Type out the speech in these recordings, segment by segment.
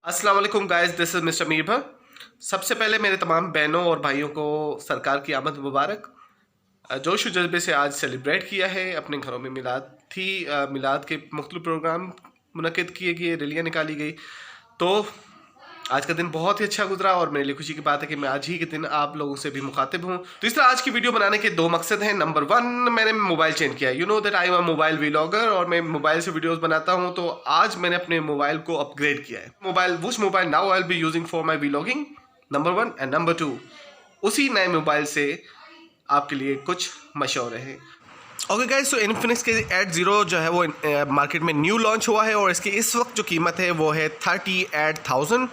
अस्सलाम वालेकुम guys, this is mister Mir भर। सबसे पहले मेरे तमाम बहनों और भाइयों को सरकार की आमद मुबारक। जोश व जज्बे से आज सेलिब्रेट किया है। अपने घरों में मिलाद के मुख्तलिफ प्रोग्राम मुनक्किद किए गए, रैलियाँ निकाली गई। तो आज का दिन बहुत ही अच्छा गुजरा और मेरे लिए खुशी की बात है कि मैं आज ही के दिन आप लोगों से भी मुखातिब हूँ। तो इस तरह आज की वीडियो बनाने के दो मकसद हैं। नंबर 1, मैंने मोबाइल चेंज किया है। You know that I am a mobile vlogger और मैं मोबाइल से वीडियोस बनाता हूँ। तो आज मैंने अपने मोबाइल को अपग्रेड किया है। Mobile now I will be using for my vlogging, number 1। And number 2, उसी नए मोबाइल से आपके लिए कुछ मशवरे हैं। ओके गाइस, तो इन्फिनिक्स के एट ज़ीरो जो है वो मार्केट में न्यू लॉन्च हुआ है और इसकी इस वक्त जो कीमत है वो है 38,000।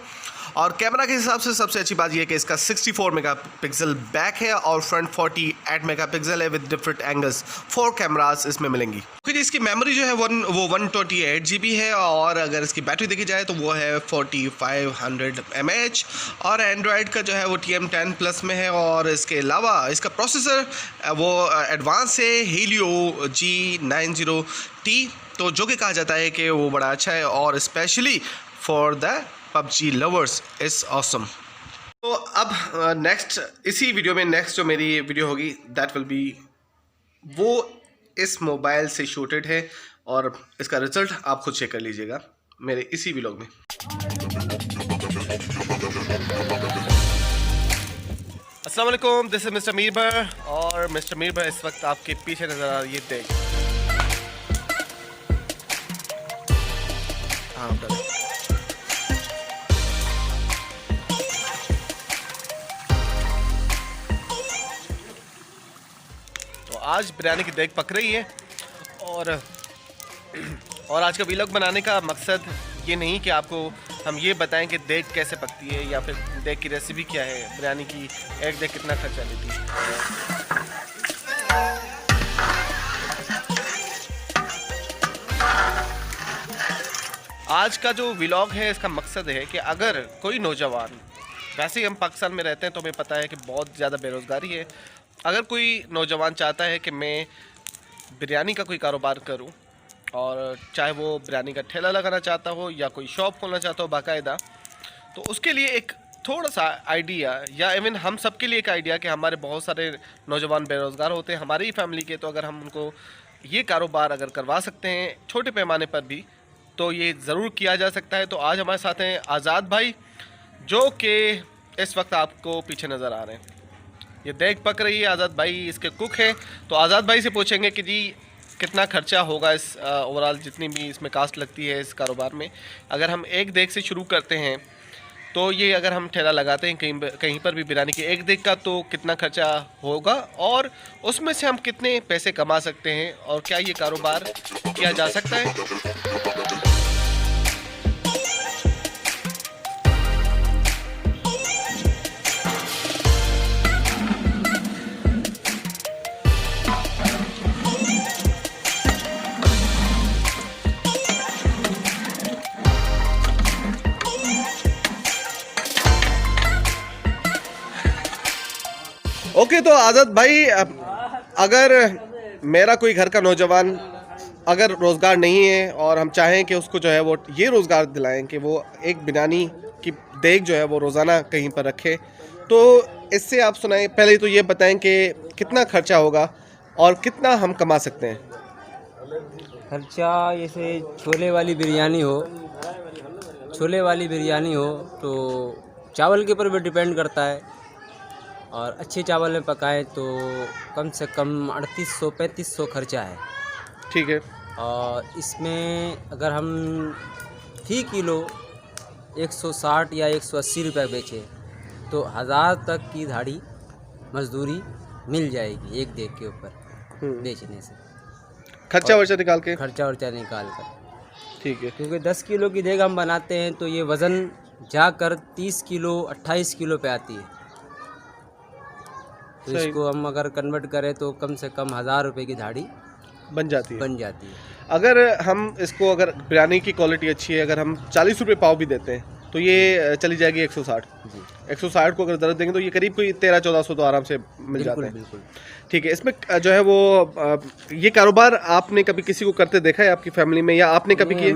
और कैमरा के हिसाब से सबसे अच्छी बात यह है कि इसका 64 मेगापिक्सल बैक है और फ्रंट 48 मेगापिक्सल है विद डिफरेंट एंगल्स। 4 कैमरास इसमें मिलेंगी। फिर इसकी मेमोरी जो है वो 128 GB है और अगर इसकी बैटरी देखी जाए तो वो है 4500 mAh और एंड्रॉयड का जो है वो TM10 प्लस में है। और इसके अलावा इसका प्रोसेसर वो एडवांस है, Helio G90T, तो जो कि कहा जाता है कि वो बड़ा अच्छा है और specially for the PUBG lovers is awesome. तो अब इसी वीडियो में नेक्स्ट जो मेरी वीडियो होगी दैट विल बी वो इस मोबाइल से शूटेड है और इसका रिजल्ट आप खुद चेक कर लीजिएगा मेरे इसी व्लॉग में। अस्सलाम वालेकुम, दिस इज मिस्टर मीर भर और मिस्टर मीर भर इस वक्त आपके पीछे नजर आ रही है। देख हाँ, आज बिरयानी की देग पक रही है और आज का व्लॉग बनाने का मकसद ये नहीं कि आपको हम ये बताएं कि देग कैसे पकती है या फिर देग की रेसिपी क्या है, बिरयानी की एक देग कितना खर्चा लेती है। आज का जो व्लॉग है इसका मकसद है कि अगर कोई नौजवान, वैसे ही हम पाकिस्तान में रहते हैं तो हमें पता है कि बहुत ज़्यादा बेरोज़गारी है, अगर कोई नौजवान चाहता है कि मैं बिरयानी का कोई कारोबार करूं और चाहे वो बिरयानी का ठेला लगाना चाहता हो या कोई शॉप खोलना चाहता हो बाकायदा, तो उसके लिए एक थोड़ा सा आइडिया या इवन हम सब के लिए एक आइडिया कि हमारे बहुत सारे नौजवान बेरोज़गार होते हैं हमारी ही फैमिली के, तो अगर हम उनको ये कारोबार अगर करवा सकते हैं छोटे पैमाने पर भी तो ये ज़रूर किया जा सकता है। तो आज हमारे साथ हैं आज़ाद भाई जो कि इस वक्त आपको पीछे नज़र आ रहे हैं। ये देग पक रही है, आज़ाद भाई इसके कुक है। तो आज़ाद भाई से पूछेंगे कि जी कितना खर्चा होगा इस ओवरऑल जितनी भी इसमें कास्ट लगती है इस कारोबार में। अगर हम एक देग से शुरू करते हैं तो ये अगर हम ठेला लगाते हैं कहीं पर भी बिरयानी की एक देग का तो कितना खर्चा होगा और उसमें से हम कितने पैसे कमा सकते हैं और क्या ये कारोबार किया जा सकता है। ओके, तो आज़ाद भाई अगर मेरा कोई घर का नौजवान अगर रोज़गार नहीं है और हम चाहें कि उसको जो है वो ये रोज़गार दिलाएं कि वो एक बिरयानी की देग जो है वो रोज़ाना कहीं पर रखे, तो इससे आप सुनाएं। पहले तो ये बताएं कि कितना खर्चा होगा और कितना हम कमा सकते हैं। खर्चा जैसे छोले वाली बिरयानी हो तो चावल के ऊपर भी डिपेंड करता है और अच्छे चावल में पकाएं तो कम से कम 3800-3500 खर्चा है। ठीक है। और इसमें अगर हम फी किलो 160 या 180 रुपये बेचें तो 1000 तक की धाड़ी मजदूरी मिल जाएगी एक देग के ऊपर बेचने से, खर्चा वर्चा निकाल कर। ठीक है। क्योंकि 10 किलो की देग हम बनाते हैं तो ये वज़न जाकर 30 किलो 28 किलो पे आती है। तो इसको हम अगर कन्वर्ट करें तो कम से कम 1000 रुपये की धाड़ी बन जाती है। अगर हम इसको, अगर बिरयानी की क्वालिटी अच्छी है, अगर हम 40 रुपये पाव भी देते हैं तो ये चली जाएगी 160। 160 को अगर दर्द देंगे तो ये करीब कोई 1300-1400 तो आराम से मिल जाते बिल्कुल हैं। बिल्कुल। ठीक है, इसमें जो है वो ये कारोबार आपने कभी किसी को करते देखा है आपकी फैमिली में, या आपने कभी नहीं, किए?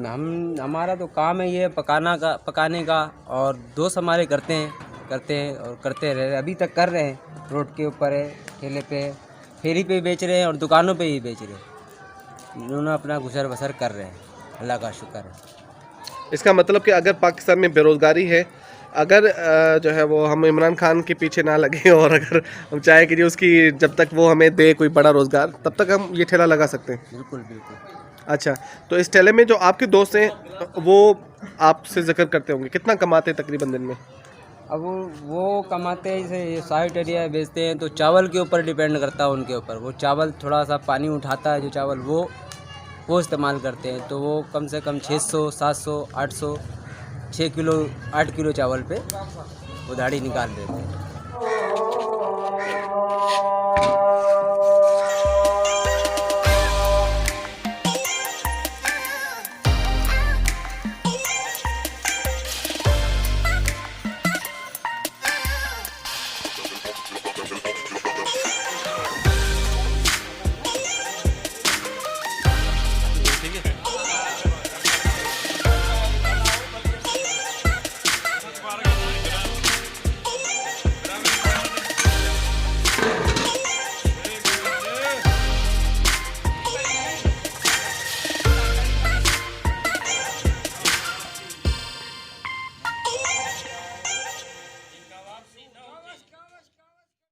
हम हमारा तो काम है ये पकाने का, और दोस्त हमारे करते हैं और करते रहे, अभी तक कर रहे हैं। रोड के ऊपर है, ठेले पे है, फेरी पे बेच रहे हैं और दुकानों पे ही बेच रहे हैं। इन्होंने अपना गुजर बसर कर रहे हैं, अल्लाह का शुक्र है। इसका मतलब कि अगर पाकिस्तान में बेरोज़गारी है, अगर जो है वो हम इमरान खान के पीछे ना लगे और अगर हम चाहे कि जी उसकी जब तक वो हमें दे कोई बड़ा रोज़गार, तब तक हम ये ठेला लगा सकते हैं। बिल्कुल बिल्कुल। अच्छा, तो इस ठेले में जो आपके दोस्त हैं वो आपसे जिक्र करते होंगे, कितना कमाते हैं तकरीबन दिन में? अब वो कमाते हैं, जैसे साइट एरिया बेचते हैं तो चावल के ऊपर डिपेंड करता है उनके ऊपर। वो चावल थोड़ा सा पानी उठाता है जो चावल, वो इस्तेमाल करते हैं, तो वो कम से कम 600 700 800 6 किलो 8 किलो चावल पे वो दाढ़ी निकाल देते हैं।